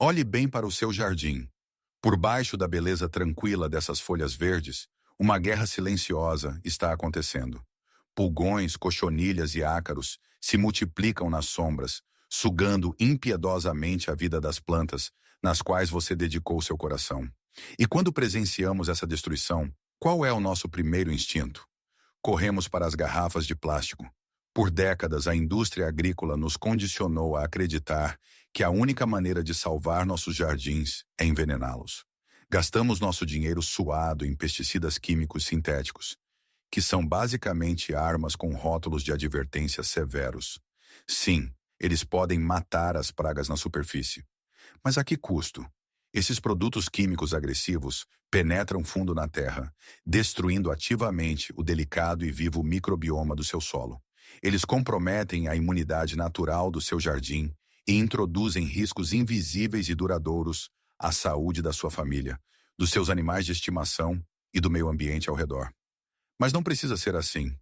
Olhe bem para o seu jardim. Por baixo da beleza tranquila dessas folhas verdes, uma guerra silenciosa está acontecendo. Pulgões, cochonilhas e ácaros se multiplicam nas sombras, sugando impiedosamente a vida das plantas nas quais você dedicou seu coração. E quando presenciamos essa destruição, qual é o nosso primeiro instinto? Corremos para as garrafas de plástico. Por décadas, a indústria agrícola nos condicionou a acreditar que a única maneira de salvar nossos jardins é envenená-los. Gastamos nosso dinheiro suado em pesticidas químicos sintéticos, que são basicamente armas com rótulos de advertência severos. Sim, eles podem matar as pragas na superfície. Mas a que custo? Esses produtos químicos agressivos penetram fundo na terra, destruindo ativamente o delicado e vivo microbioma do seu solo. Eles comprometem a imunidade natural do seu jardim e introduzem riscos invisíveis e duradouros à saúde da sua família, dos seus animais de estimação e do meio ambiente ao redor. Mas não precisa ser assim.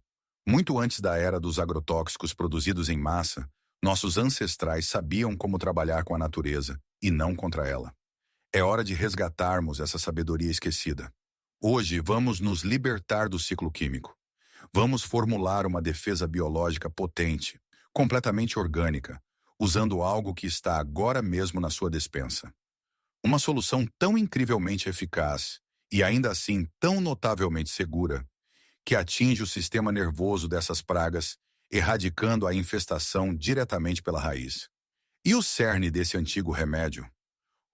Muito antes da era dos agrotóxicos produzidos em massa, nossos ancestrais sabiam como trabalhar com a natureza e não contra ela. É hora de resgatarmos essa sabedoria esquecida. Hoje vamos nos libertar do ciclo químico. Vamos formular uma defesa biológica potente, completamente orgânica, usando algo que está agora mesmo na sua despensa. Uma solução tão incrivelmente eficaz e ainda assim tão notavelmente segura que atinge o sistema nervoso dessas pragas, erradicando a infestação diretamente pela raiz. E o cerne desse antigo remédio?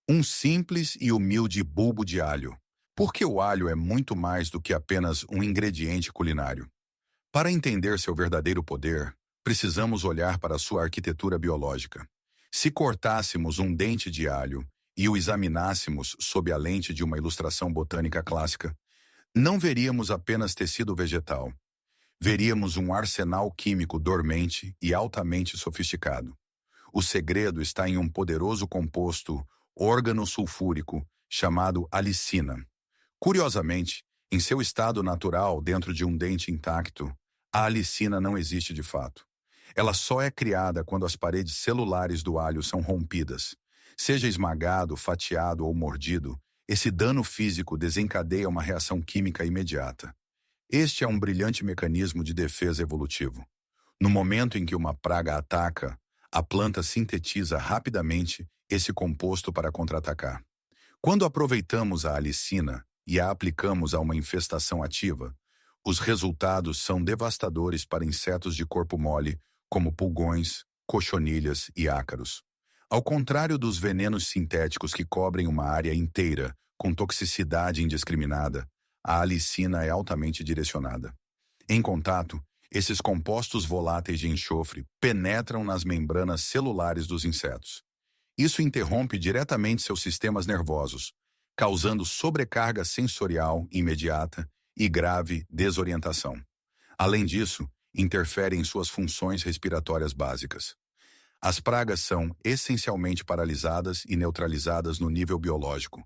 Um simples e humilde bulbo de alho, porque o alho é muito mais do que apenas um ingrediente culinário. Para entender seu verdadeiro poder, precisamos olhar para sua arquitetura biológica. Se cortássemos um dente de alho e o examinássemos sob a lente de uma ilustração botânica clássica, não veríamos apenas tecido vegetal. Veríamos um arsenal químico dormente e altamente sofisticado. O segredo está em um poderoso composto organosulfúrico chamado alicina. Curiosamente, em seu estado natural dentro de um dente intacto, a alicina não existe de fato. Ela só é criada quando as paredes celulares do alho são rompidas. Seja esmagado, fatiado ou mordido, esse dano físico desencadeia uma reação química imediata. Este é um brilhante mecanismo de defesa evolutivo. No momento em que uma praga ataca, a planta sintetiza rapidamente esse composto para contra-atacar. Quando aproveitamos a alicina e a aplicamos a uma infestação ativa, os resultados são devastadores para insetos de corpo mole, como pulgões, cochonilhas e ácaros. Ao contrário dos venenos sintéticos que cobrem uma área inteira com toxicidade indiscriminada, a alicina é altamente direcionada. Em contato, esses compostos voláteis de enxofre penetram nas membranas celulares dos insetos. Isso interrompe diretamente seus sistemas nervosos, causando sobrecarga sensorial imediata e grave desorientação. Além disso, interfere em suas funções respiratórias básicas. As pragas são essencialmente paralisadas e neutralizadas no nível biológico,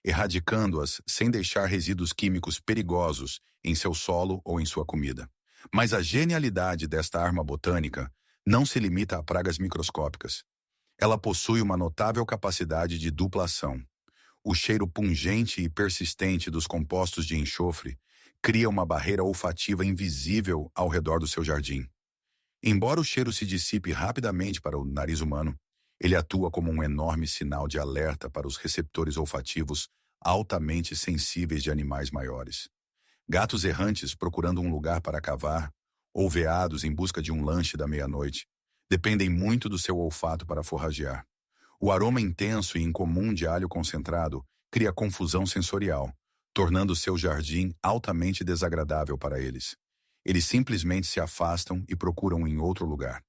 erradicando-as sem deixar resíduos químicos perigosos em seu solo ou em sua comida. Mas a genialidade desta arma botânica não se limita a pragas microscópicas. Ela possui uma notável capacidade de dupla ação. O cheiro pungente e persistente dos compostos de enxofre cria uma barreira olfativa invisível ao redor do seu jardim. Embora o cheiro se dissipe rapidamente para o nariz humano, ele atua como um enorme sinal de alerta para os receptores olfativos altamente sensíveis de animais maiores. Gatos errantes procurando um lugar para cavar, ou veados em busca de um lanche da meia-noite, dependem muito do seu olfato para forragear. O aroma intenso e incomum de alho concentrado cria confusão sensorial, tornando seu jardim altamente desagradável para eles. Eles simplesmente se afastam e procuram em outro lugar.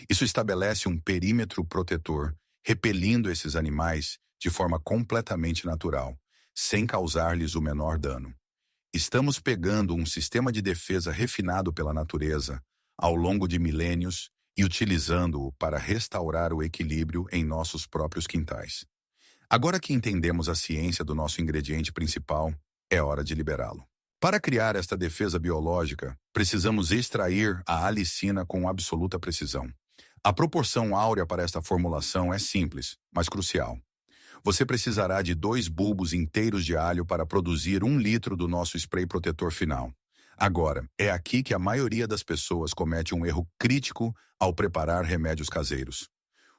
Isso estabelece um perímetro protetor, repelindo esses animais de forma completamente natural, sem causar-lhes o menor dano. Estamos pegando um sistema de defesa refinado pela natureza ao longo de milênios e utilizando-o para restaurar o equilíbrio em nossos próprios quintais. Agora que entendemos a ciência do nosso ingrediente principal, é hora de liberá-lo. Para criar esta defesa biológica, precisamos extrair a alicina com absoluta precisão. A proporção áurea para esta formulação é simples, mas crucial. Você precisará de 2 bulbos inteiros de alho para produzir 1 litro do nosso spray protetor final. Agora, é aqui que a maioria das pessoas comete um erro crítico ao preparar remédios caseiros.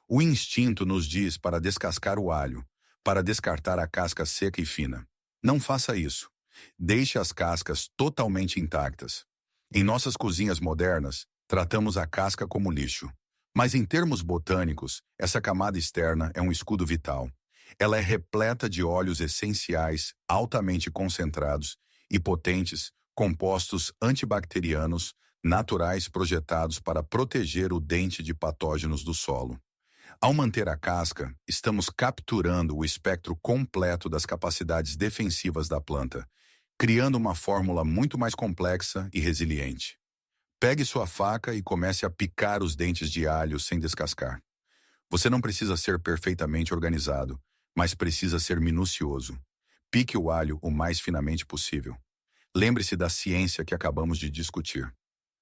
O instinto nos diz para descascar o alho, para descartar a casca seca e fina. Não faça isso. Deixe as cascas totalmente intactas. Em nossas cozinhas modernas, tratamos a casca como lixo. Mas em termos botânicos, essa camada externa é um escudo vital. Ela é repleta de óleos essenciais altamente concentrados e potentes, compostos antibacterianos, naturais projetados para proteger o dente de patógenos do solo. Ao manter a casca, estamos capturando o espectro completo das capacidades defensivas da planta, criando uma fórmula muito mais complexa e resiliente. Pegue sua faca e comece a picar os dentes de alho sem descascar. Você não precisa ser perfeitamente organizado, mas precisa ser minucioso. Pique o alho o mais finamente possível. Lembre-se da ciência que acabamos de discutir.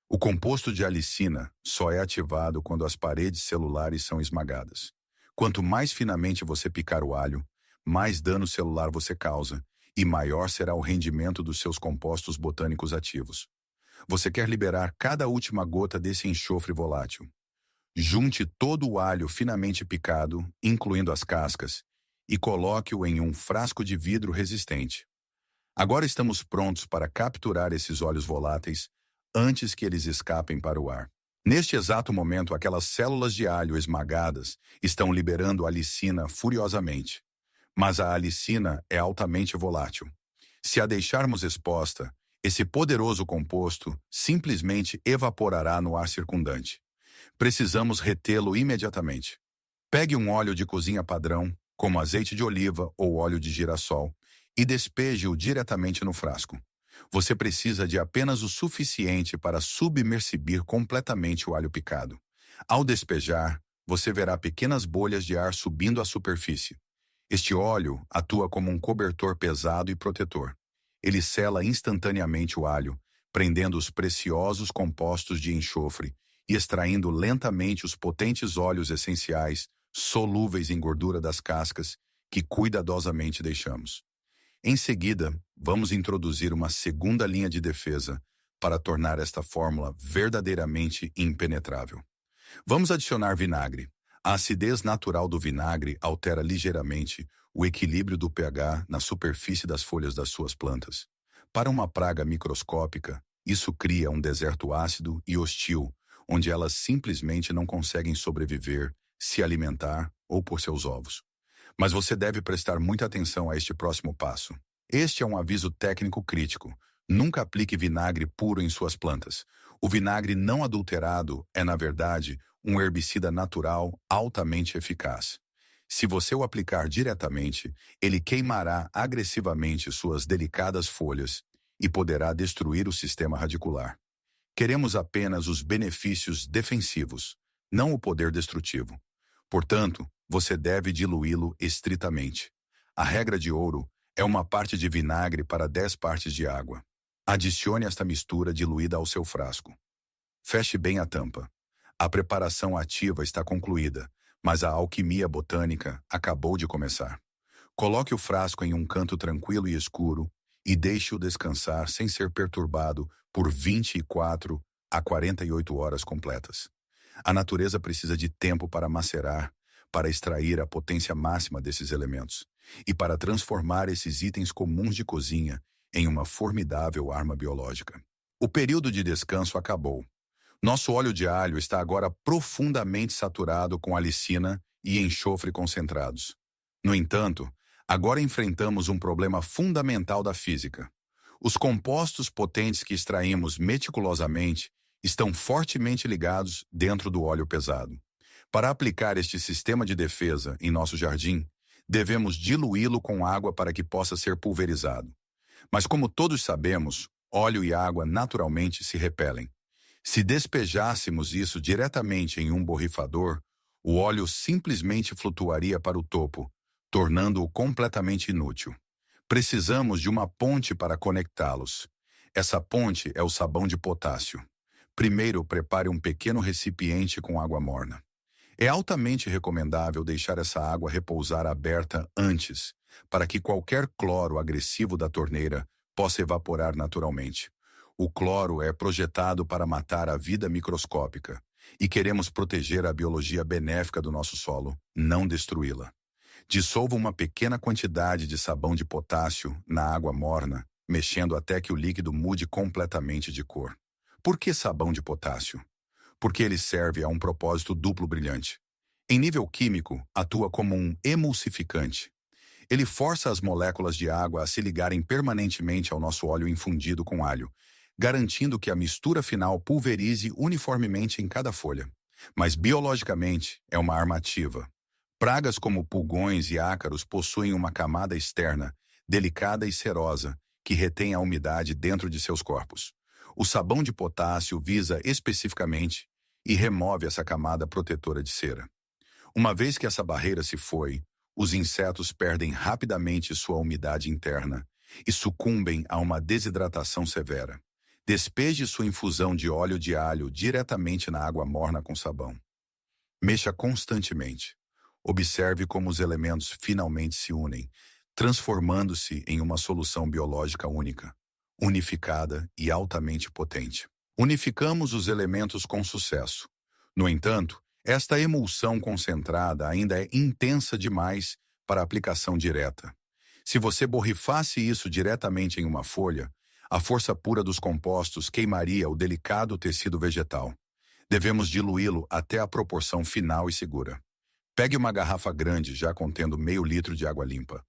O composto de alicina só é ativado quando as paredes celulares são esmagadas. Quanto mais finamente você picar o alho, mais dano celular você causa e maior será o rendimento dos seus compostos botânicos ativos. Você quer liberar cada última gota desse enxofre volátil. Junte todo o alho finamente picado, incluindo as cascas, e coloque-o em um frasco de vidro resistente. Agora estamos prontos para capturar esses óleos voláteis antes que eles escapem para o ar. Neste exato momento, aquelas células de alho esmagadas estão liberando alicina furiosamente. Mas a alicina é altamente volátil. Se a deixarmos exposta, esse poderoso composto simplesmente evaporará no ar circundante. Precisamos retê-lo imediatamente. Pegue um óleo de cozinha padrão, como azeite de oliva ou óleo de girassol, e despeje-o diretamente no frasco. Você precisa de apenas o suficiente para submergir completamente o alho picado. Ao despejar, você verá pequenas bolhas de ar subindo à superfície. Este óleo atua como um cobertor pesado e protetor. Ele sela instantaneamente o alho, prendendo os preciosos compostos de enxofre e extraindo lentamente os potentes óleos essenciais, solúveis em gordura das cascas, que cuidadosamente deixamos. Em seguida, vamos introduzir uma segunda linha de defesa para tornar esta fórmula verdadeiramente impenetrável. Vamos adicionar vinagre. A acidez natural do vinagre altera ligeiramente o equilíbrio do pH na superfície das folhas das suas plantas. Para uma praga microscópica, isso cria um deserto ácido e hostil, onde elas simplesmente não conseguem sobreviver, se alimentar ou pôr seus ovos. Mas você deve prestar muita atenção a este próximo passo. Este é um aviso técnico crítico. Nunca aplique vinagre puro em suas plantas. O vinagre não adulterado é, na verdade, um herbicida natural altamente eficaz. Se você o aplicar diretamente, ele queimará agressivamente suas delicadas folhas e poderá destruir o sistema radicular. Queremos apenas os benefícios defensivos, não o poder destrutivo. Portanto, você deve diluí-lo estritamente. A regra de ouro é 1 parte de vinagre para 10 partes de água. Adicione esta mistura diluída ao seu frasco. Feche bem a tampa. A preparação ativa está concluída, mas a alquimia botânica acabou de começar. Coloque o frasco em um canto tranquilo e escuro e deixe-o descansar sem ser perturbado por 24 a 48 horas completas. A natureza precisa de tempo para macerar, para extrair a potência máxima desses elementos e para transformar esses itens comuns de cozinha em uma formidável arma biológica. O período de descanso acabou. Nosso óleo de alho está agora profundamente saturado com alicina e enxofre concentrados. No entanto, agora enfrentamos um problema fundamental da física. Os compostos potentes que extraímos meticulosamente estão fortemente ligados dentro do óleo pesado. Para aplicar este sistema de defesa em nosso jardim, devemos diluí-lo com água para que possa ser pulverizado. Mas como todos sabemos, óleo e água naturalmente se repelem. Se despejássemos isso diretamente em um borrifador, o óleo simplesmente flutuaria para o topo, tornando-o completamente inútil. Precisamos de uma ponte para conectá-los. Essa ponte é o sabão de potássio. Primeiro, prepare um pequeno recipiente com água morna. É altamente recomendável deixar essa água repousar aberta antes, para que qualquer cloro agressivo da torneira possa evaporar naturalmente. O cloro é projetado para matar a vida microscópica, e queremos proteger a biologia benéfica do nosso solo, não destruí-la. Dissolva uma pequena quantidade de sabão de potássio na água morna, mexendo até que o líquido mude completamente de cor. Por que sabão de potássio? Porque ele serve a um propósito duplo brilhante. Em nível químico, atua como um emulsificante. Ele força as moléculas de água a se ligarem permanentemente ao nosso óleo infundido com alho, garantindo que a mistura final pulverize uniformemente em cada folha. Mas biologicamente, é uma arma ativa. Pragas como pulgões e ácaros possuem uma camada externa, delicada e cerosa, que retém a umidade dentro de seus corpos. O sabão de potássio visa especificamente e remove essa camada protetora de cera. Uma vez que essa barreira se foi, os insetos perdem rapidamente sua umidade interna e sucumbem a uma desidratação severa. Despeje sua infusão de óleo de alho diretamente na água morna com sabão. Mexa constantemente. Observe como os elementos finalmente se unem, transformando-se em uma solução biológica única, unificada e altamente potente. Unificamos os elementos com sucesso. No entanto, esta emulsão concentrada ainda é intensa demais para aplicação direta. Se você borrifasse isso diretamente em uma folha, a força pura dos compostos queimaria o delicado tecido vegetal. Devemos diluí-lo até a proporção final e segura. Pegue uma garrafa grande já contendo meio litro de água limpa.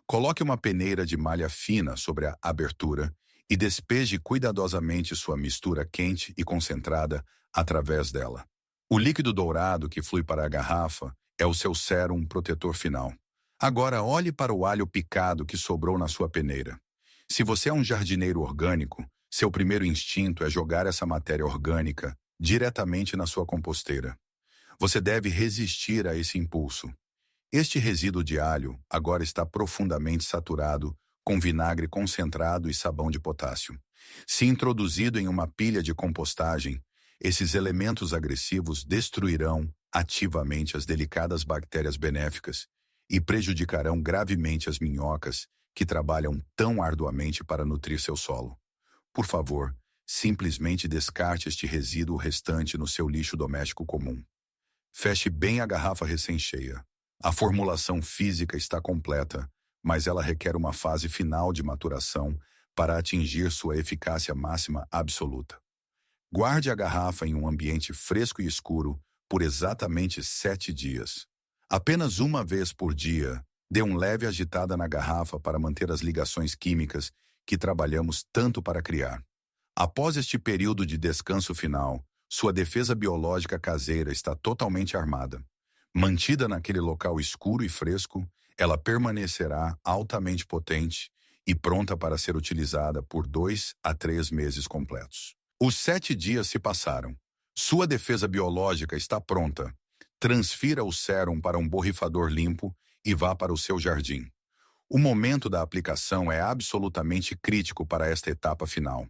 Coloque uma peneira de malha fina sobre a abertura e despeje cuidadosamente sua mistura quente e concentrada através dela. O líquido dourado que flui para a garrafa é o seu sérum protetor final. Agora olhe para o alho picado que sobrou na sua peneira. Se você é um jardineiro orgânico, seu primeiro instinto é jogar essa matéria orgânica diretamente na sua composteira. Você deve resistir a esse impulso. Este resíduo de alho agora está profundamente saturado com vinagre concentrado e sabão de potássio. Se introduzido em uma pilha de compostagem, esses elementos agressivos destruirão ativamente as delicadas bactérias benéficas e prejudicarão gravemente as minhocas que trabalham tão arduamente para nutrir seu solo. Por favor, simplesmente descarte este resíduo restante no seu lixo doméstico comum. Feche bem a garrafa recém-cheia. A formulação física está completa, mas ela requer uma fase final de maturação para atingir sua eficácia máxima absoluta. Guarde a garrafa em um ambiente fresco e escuro por exatamente 7 dias. Apenas uma vez por dia, dê uma leve agitada na garrafa para manter as ligações químicas que trabalhamos tanto para criar. Após este período de descanso final, sua defesa biológica caseira está totalmente armada. Mantida naquele local escuro e fresco, ela permanecerá altamente potente e pronta para ser utilizada por 2 a 3 meses completos. Os 7 dias se passaram. Sua defesa biológica está pronta. Transfira o sérum para um borrifador limpo e vá para o seu jardim. O momento da aplicação é absolutamente crítico para esta etapa final.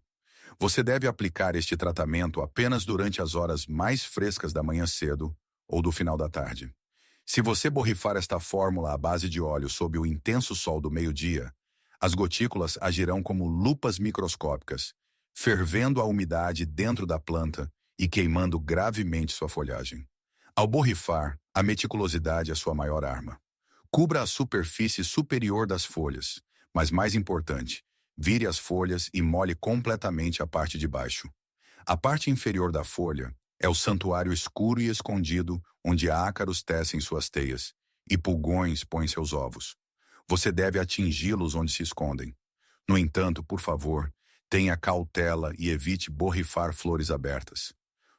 Você deve aplicar este tratamento apenas durante as horas mais frescas da manhã cedo ou do final da tarde. Se você borrifar esta fórmula à base de óleo sob o intenso sol do meio-dia, as gotículas agirão como lupas microscópicas, fervendo a umidade dentro da planta e queimando gravemente sua folhagem. Ao borrifar, a meticulosidade é sua maior arma. Cubra a superfície superior das folhas, mas mais importante, vire as folhas e molhe completamente a parte de baixo. A parte inferior da folha é o santuário escuro e escondido onde ácaros tecem suas teias e pulgões põem seus ovos. Você deve atingi-los onde se escondem. No entanto, por favor, tenha cautela e evite borrifar flores abertas.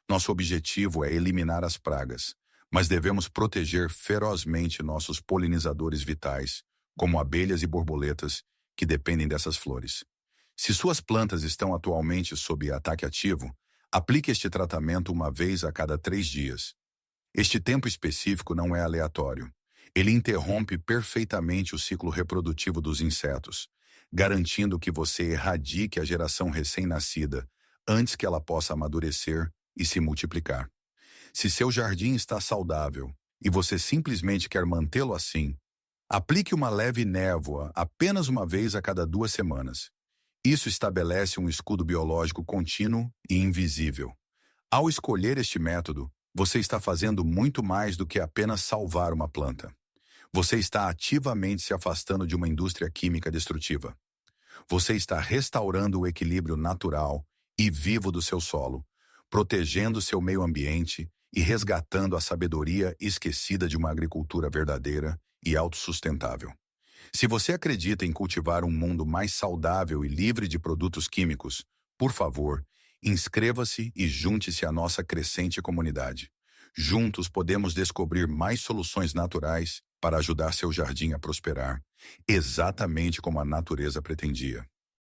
Nosso objetivo é eliminar as pragas, mas devemos proteger ferozmente nossos polinizadores vitais, como abelhas e borboletas, que dependem dessas flores. Se suas plantas estão atualmente sob ataque ativo, aplique este tratamento uma vez a cada 3 dias. Este tempo específico não é aleatório. Ele interrompe perfeitamente o ciclo reprodutivo dos insetos, garantindo que você erradique a geração recém-nascida antes que ela possa amadurecer e se multiplicar. Se seu jardim está saudável e você simplesmente quer mantê-lo assim, aplique uma leve névoa apenas uma vez a cada 2 semanas. Isso estabelece um escudo biológico contínuo e invisível. Ao escolher este método, você está fazendo muito mais do que apenas salvar uma planta. Você está ativamente se afastando de uma indústria química destrutiva. Você está restaurando o equilíbrio natural e vivo do seu solo, protegendo seu meio ambiente e resgatando a sabedoria esquecida de uma agricultura verdadeira e autossustentável. Se você acredita em cultivar um mundo mais saudável e livre de produtos químicos, por favor, inscreva-se e junte-se à nossa crescente comunidade. Juntos podemos descobrir mais soluções naturais para ajudar seu jardim a prosperar, exatamente como a natureza pretendia.